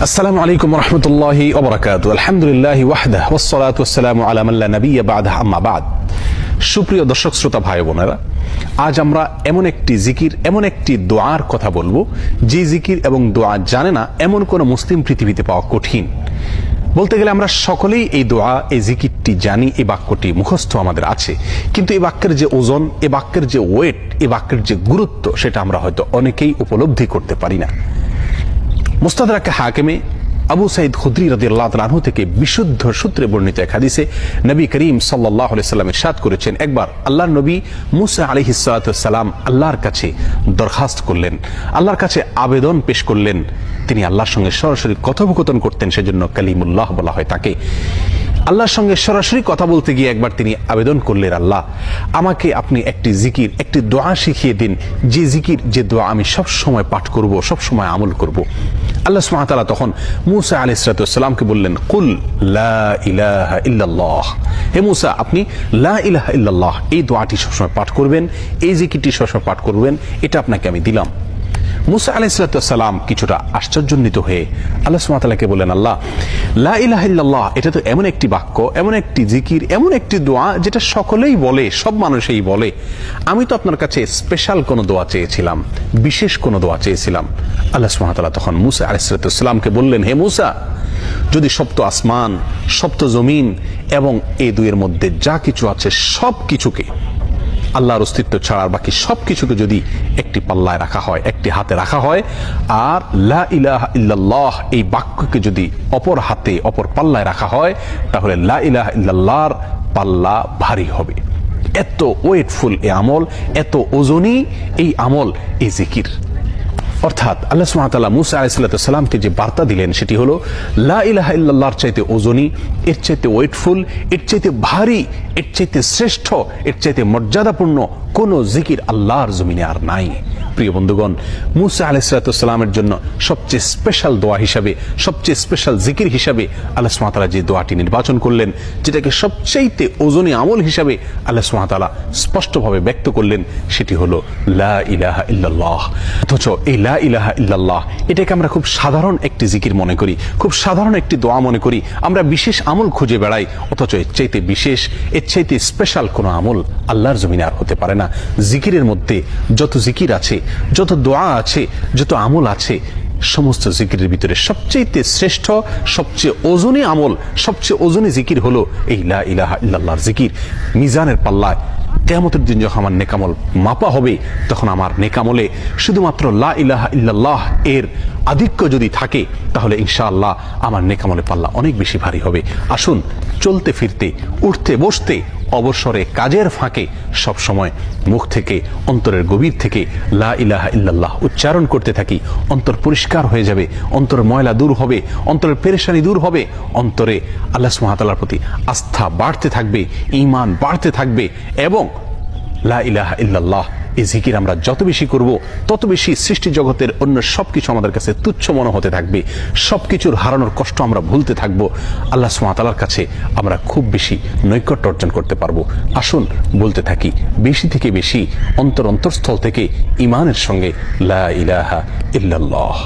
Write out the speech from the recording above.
আসসালামু আলাইকুম ওয়া রাহমাতুল্লাহি ওয়া বারাকাতুহু। আলহামদুলিল্লাহি ওয়াহদাহু ওয়াস সালাতু ওয়াস সালামু আলা মান লা নাবিয়্যা বা'দাহু, আম্মা বা'দ। সুপ্রিয় দর্শক শ্রোতা ভাই বোনেরা, আজ আমরা এমন একটি জিকির, এমন একটি দোয়ার কথা বলবো যে জিকির এবং দোয়া জানে না এমন কোন মুসলিম পৃথিবীতে পাওয়া কঠিন। বলতে গেলে আমরা সকলেই এই দোয়া, এই জিকিরটি জানি, এই বাক্যটি মুখস্থ আমাদের আছে, কিন্তু এই বাক্যের যে ওজন, এই বাক্যের যে ওয়েট, এই বাক্যের যে গুরুত্ব, সেটা আমরা হয়তো অনেকেই উপলব্ধি করতে পারি না। মুস্তাদরাক হাকিমে আবু সাঈদ খুদরি রাদিয়াল্লাহু তাআলা আনহু থেকে বিশুদ্ধ সূত্রে বর্ণিত এক হাদিসে নবী করিম সাল্লাল্লাহু আলাইহি সাল্লাম ইরশাদ করেছেন, একবার আল্লাহর নবী মুসা আলাইহিস সালাতু ওয়াস সালাম আল্লাহর কাছে দরখাস্ত করলেন, আল্লাহর কাছে আবেদন পেশ করলেন। তিনি আল্লাহর সঙ্গে সরাসরি কথোপকথন করতেন, সেজন্য কালিমুল্লাহ বলা হয় তাকে। আল্লাহর সঙ্গে সরাসরি কথা বলতে গিয়ে একবার তিনি আবেদন করলেন, আল্লাহ আমাকে আপনি একটি জিকির, একটি দোয়া শিখিয়ে দিন, যে জিকির, যে দোয়া আমি সব সময় পাঠ করব, সব সময় আমল করব। আল্লাহ সুবহানাহু ওয়া তাআলা তখন মুসা আলাইহিস সালাতু ওয়াস সালামকে বললেন, কুল লা ইলাহা ইল্লাল্লাহ, হে মুসা আপনি লা ইলাহা ইল্লাল্লাহ এই দোয়াটি সবসময় পাঠ করবেন, এই জিকিরটি সবসময় পাঠ করবেন, এটা আপনাকে আমি দিলাম। মুসা আলাইহিস সালাতু ওয়াস সালাম কিছুটা আশ্চর্যান্বিত হয়ে আল্লাহ সুবহানাহু ওয়া তাআলাকে বললেন, আল্লাহ লা ইলাহা ইল্লাল্লাহ এটা তো এমন একটি বাক্য, এমন একটি জিকির, এমন একটি দোয়া যেটা সকলেই বলে, সব মানুষই বলে। আমি তো আপনার কাছে স্পেশাল কোনো দোয়া চেয়েছিলাম, বিশেষ কোনো দোয়া চেয়েছিলাম। আল্লাহ সুবহানাহু ওয়া তাআলা তখন মুসা আলাইহিস সালাতু ওয়াস সালামকে বললেন, হে মুসা, যদি সপ্ত আসমান, সপ্ত জমিন এবং এই দুইয়ের মধ্যে যা কিছু আছে সব কিছুকে, আল্লাহর অস্তিত্ব ছাড়া বাকি সবকিছুকে যদি একটি পাল্লায় রাখা হয়, একটি হাতে রাখা হয়, আর লা ইলাহা ইল্লাল্লাহ এই বাক্যকে যদি অপর হাতে, অপর পাল্লায় রাখা হয়, তাহলে লা ইলাহা ইল্লাল্লাহর পাল্লা ভারী হবে। এত ওয়েটফুল এই আমল, এত ওজনী এই আমল, এই জিকির। অর্থাৎ আল্লাহ সুবহানাহু ওয়া তাআলা মুসা আলাইহিস সালামকে যে বার্তা দিলেন সেটি হলো, লা ইলাহা ইল্লাল্লাহর চাইতে ওজনী, এর চাইতে ওয়েটফুল, এর চাইতে ভারী, এর চাইতে শ্রেষ্ঠ, এর চাইতে মর্যাদাপূর্ণ কোন জিকির আল্লাহর জমিনে আর নাই। প্রিয় বন্ধুগণ, মুসা আলাইহিস সালামের জন্য সবচেয়ে স্পেশাল দোয়া হিসাবে, সবচেয়ে স্পেশাল জিকির হিসাবে আল্লাহ সুবহানাহু ওয়া তাআলা যে দোয়াটি নির্বাচন করলেন, যেটাকে সবচেয়ে ওজনী আমল হিসাবে আল্লাহ সুবহানাহু ওয়া তাআলা স্পষ্টভাবে ব্যক্ত করলেন, সেটি হলো লা ইলাহা ইল্লাল্লাহ। অথচ এই লা ইলাহা ইল্লাল্লাহ এটাকে আমরা খুব সাধারণ একটি জিকির মনে করি, খুব সাধারণ একটি দোয়া মনে করি, আমরা বিশেষ আমল খুঁজে বেড়াই। অথচ এর চাইতে বিশেষ, এর চাইতে স্পেশাল কোনো আমল আল্লাহর জমিনে আর হতে পারে না। জিকিরের মধ্যে যত জিকির আছে, যত দোয়া আছে, যত আমল আছে, সমস্ত জিকিরের ভিতরে সবচেয়ে শ্রেষ্ঠ, সবচেয়ে ওজনী আমল, সবচেয়ে ওজনী জিকির হলো এই লা ইলাহা ইল্লাল্লাহর জিকির। মিজানের পাল্লায় কিয়ামতের দিন যখন আমার নেকামল মাপা হবে, তখন আমার নেকামলে শুধুমাত্র লা ইলাহা ইল্লাল্লাহ এর আধিক্য যদি থাকে, তাহলে ইনশাআল্লাহ আমার নেকামলে পাল্লা অনেক বেশি ভারী হবে। আসুন, চলতে ফিরতে, উঠতে বসতে, অবসরে, কাজের ফাঁকে সব সময় মুখ থেকে, অন্তরের গভীর থেকে লা ইলাহা ইল্লাল্লাহ উচ্চারণ করতে থাকি। অন্তর পরিষ্কার হয়ে যাবে, অন্তরের ময়লা দূর হবে, অন্তরের পেরেশানি দূর হবে, অন্তরে আল্লাহ সুবহানাহু ওয়া তাআলার প্রতি আস্থা বাড়তে থাকবে, ঈমান বাড়তে থাকবে। এবং লা ইলাহা ইল্লাল্লাহ এই জিকির আমরা যত বেশি করব, তত বেশি সৃষ্টি জগতের অন্য সবকিছু আমাদের কাছে তুচ্ছ মনে হতে থাকবে, সবকিছুর হারানোর কষ্ট আমরা ভুলতে থাকবো। আল্লাহ সুবহানাহু ওয়া তাআলার কাছে আমরা খুব বেশি নৈকট্য অর্জন করতে পারবো। আসুন বলতে থাকি বেশি থেকে বেশি, অন্তরস্থল থেকে ঈমানের সঙ্গে লা ইলাহা ইল্লাল্লাহ।